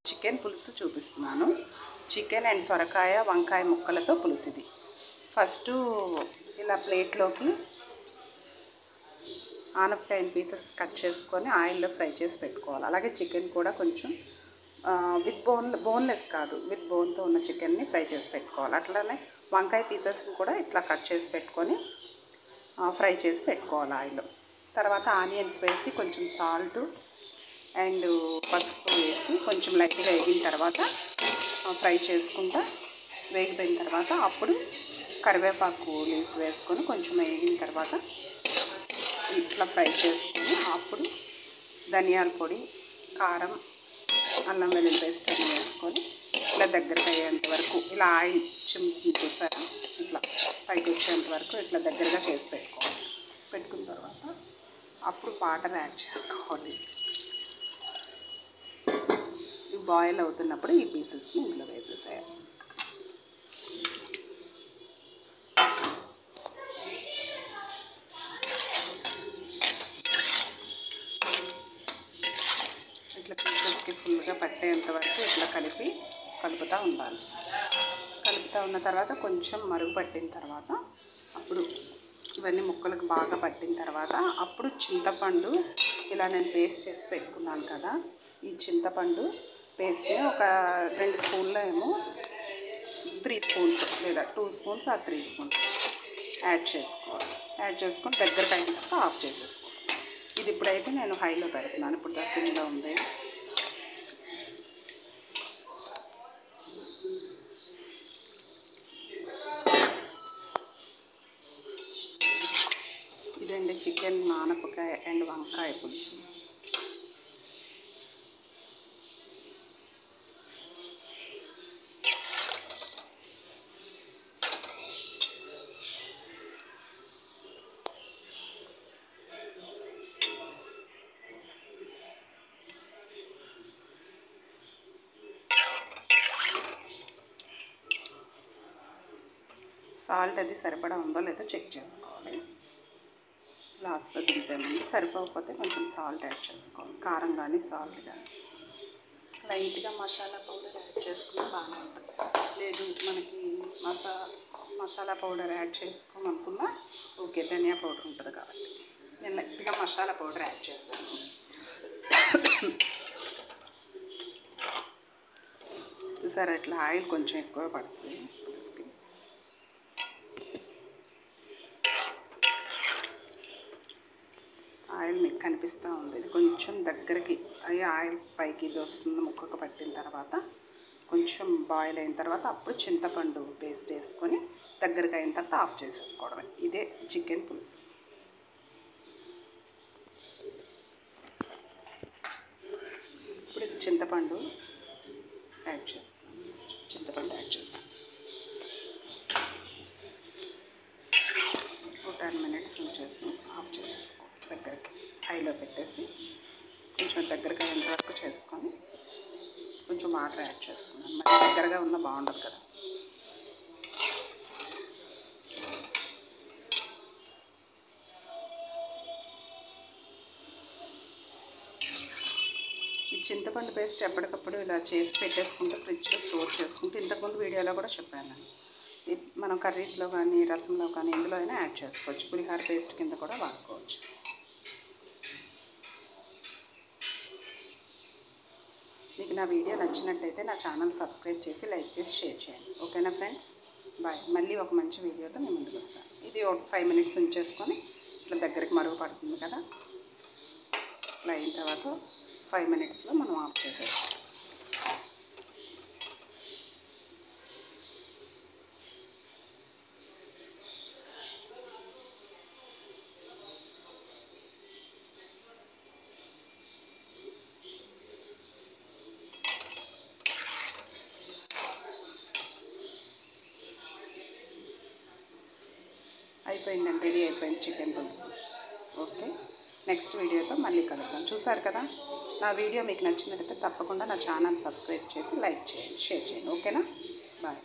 Chicken పులుసు చూపిస్తున్నాను. Chicken and సొరకాయ వంకాయ ముక్కలతో పులుసు ఇది. ఫస్ట్ ఇలా ప్లేట్లోకి ఆనపకాయ పీసెస్ కట్ చేసుకొని ఆయిల్లో ఫ్రై చేసి పెట్టుకోవాలి. అలాగే చికెన్ కూడా కొంచెం విత్ బోన్లెస్ కాదు, విత్ బోన్తో ఉన్న చికెన్ని ఫ్రై చేసి పెట్టుకోవాలి. అట్లానే వంకాయ పీసెస్ని కూడా ఇట్లా కట్ చేసి పెట్టుకొని ఫ్రై చేసి పెట్టుకోవాలి ఆయిల్లో. తర్వాత ఆనియన్స్ వేసి కొంచెం సాల్ట్ అండ్ పసుపు వేసి కొంచెం లైట్గా వేగిన తర్వాత ఫ్రై చేసుకుంటా వేగిపోయిన తర్వాత అప్పుడు కరివేపాకు లీవ్స్ వేసుకొని కొంచెం వేగిన తర్వాత ఇట్లా ఫ్రై చేసుకొని అప్పుడు ధనియాల పొడి, కారం, అల్లం వెల్లుల్లి పేస్ట్ అన్నీ వేసుకొని ఇట్లా దగ్గరకు అయ్యేంత వరకు ఇలా ఆయిల్ చూసారా ఇట్లా పైకి వచ్చేంత వరకు ఇట్లా దగ్గరగా చేసి పెట్టుకున్న తర్వాత అప్పుడు వాటర్ యాడ్ చేసుకోవాలి. బాయిల్ అవుతున్నప్పుడు ఈ పీసెస్ని ఇందులో వేసేసేయాలి. ఇట్లా పీసెస్కి ఫుల్గా పట్టేంత వరకు ఇట్లా కలుపుతూ ఉండాలి. కలుపుతూ ఉన్న తర్వాత కొంచెం మరుగు పట్టిన తర్వాత అప్పుడు ఇవన్నీ ముక్కలకు బాగా పట్టిన తర్వాత అప్పుడు చింతపండు ఇలా నేను పేస్ట్ చేసి పెట్టుకున్నాను కదా, ఈ చింతపండు పేస్ట్ని ఒక 2 స్పూన్లు ఏమో 3 స్పూన్స్ లేదా 2 స్పూన్స్ ఆ 3 స్పూన్స్ యాడ్ చేసుకోవాలి. యాడ్ చేసుకొని దగ్గరకు అయిన తర్వాత ఆఫ్ చేసేసుకోవాలి. ఇది ఇప్పుడైతే నేను హైలో పెడుతున్నాను, ఇప్పుడు సిమ్లో ఉంది. ఇదండి చికెన్ ఆనపకాయ అండ్ వంకాయ పులుసు. సాల్ట్ అది సరిపడా ఉందో లేదో చెక్ చేసుకోవాలి. లాస్ట్లో దింపే ముందు సరిపోకపోతే కొంచెం సాల్ట్ యాడ్ చేసుకోవాలి. కారం కానీ సాల్ట్ కానీ లైట్గా మసాలా పౌడర్ యాడ్ చేసుకుని బాగానే ఉంటుంది. లేదు మనకి మసాలా పౌడర్ యాడ్ చేసుకోమనుకున్నా ఓకే, ధనియా పౌడర్ ఉంటుంది కాబట్టి నేను లైట్గా మసాలా పౌడర్ యాడ్ చేస్తాను. సరే ఇట్లా ఆయిల్ కొంచెం ఎక్కువ పడుతుంది. ఆయిల్ మీకు కనిపిస్తూ ఉంది, ఇది కొంచెం దగ్గరికి అయ్యి ఆయిల్ పైకి ఇది వస్తుంది. ముక్కకు పట్టిన తర్వాత కొంచెం బాయిల్ అయిన తర్వాత అప్పుడు చింతపండు పేస్ట్ వేసుకొని దగ్గరికి అయిన తర్వాత ఆఫ్ చేసేసుకోవడమే. ఇదే చికెన్ పులుసు. ఇప్పుడు చింతపండు యాడ్ చేస్తాను. చింతపండు యాడ్ చేస్తాను. 10 మినిట్స్ ఉంచేసి ఆఫ్ చేసేసుకోవాలి. దగ్గరికి హైలో పెట్టేసి కొంచెం దగ్గరగా అయ్యేంత వరకు చేసుకొని కొంచెం వాటర్ యాడ్ చేసుకున్నాను. మరి దగ్గరగా ఉన్న బాగుండదు కదా. ఈ చింతపండు పేస్ట్ ఎప్పటికప్పుడు ఇలా చేసి పెట్టేసుకుంటే ఫ్రిడ్జ్లో స్టోర్ చేసుకుంటే ఇంతకుముందు వీడియోలో కూడా చెప్పాను. మనం కర్రీస్లో కానీ రసంలో కానీ ఇందులో అయినా యాడ్ చేసుకోవచ్చు. పులిహార పేస్ట్ కింద కూడా వాడుకోవచ్చు. మీకు నా వీడియో నచ్చినట్టయితే నా ఛానల్ సబ్స్క్రైబ్ చేసి లైక్ చేసి షేర్ చేయండి. ఓకేనా ఫ్రెండ్స్, బాయ్. మళ్ళీ ఒక మంచి వీడియోతో నేను ముందుకు వస్తాను. ఇది ఒక 5 మినిట్స్ ఉంచేసుకొని ఇట్లా దగ్గరికి మరుగు పడుతుంది కదా, ఇట్లా అయిన తర్వాత 5 మినిట్స్లో మనం ఆఫ్ చేసేస్తాం. అయిపోయిందండి, రెడీ అయిపోయింది చికెన్ పులుసు. ఓకే, నెక్స్ట్ వీడియోతో మళ్ళీ కలుద్దాం. చూసారు కదా, నా వీడియో మీకు నచ్చినట్లయితే తప్పకుండా నా ఛానల్ సబ్స్క్రైబ్ చేసి లైక్ చేయండి, షేర్ చేయండి. ఓకేనా, బాయ్.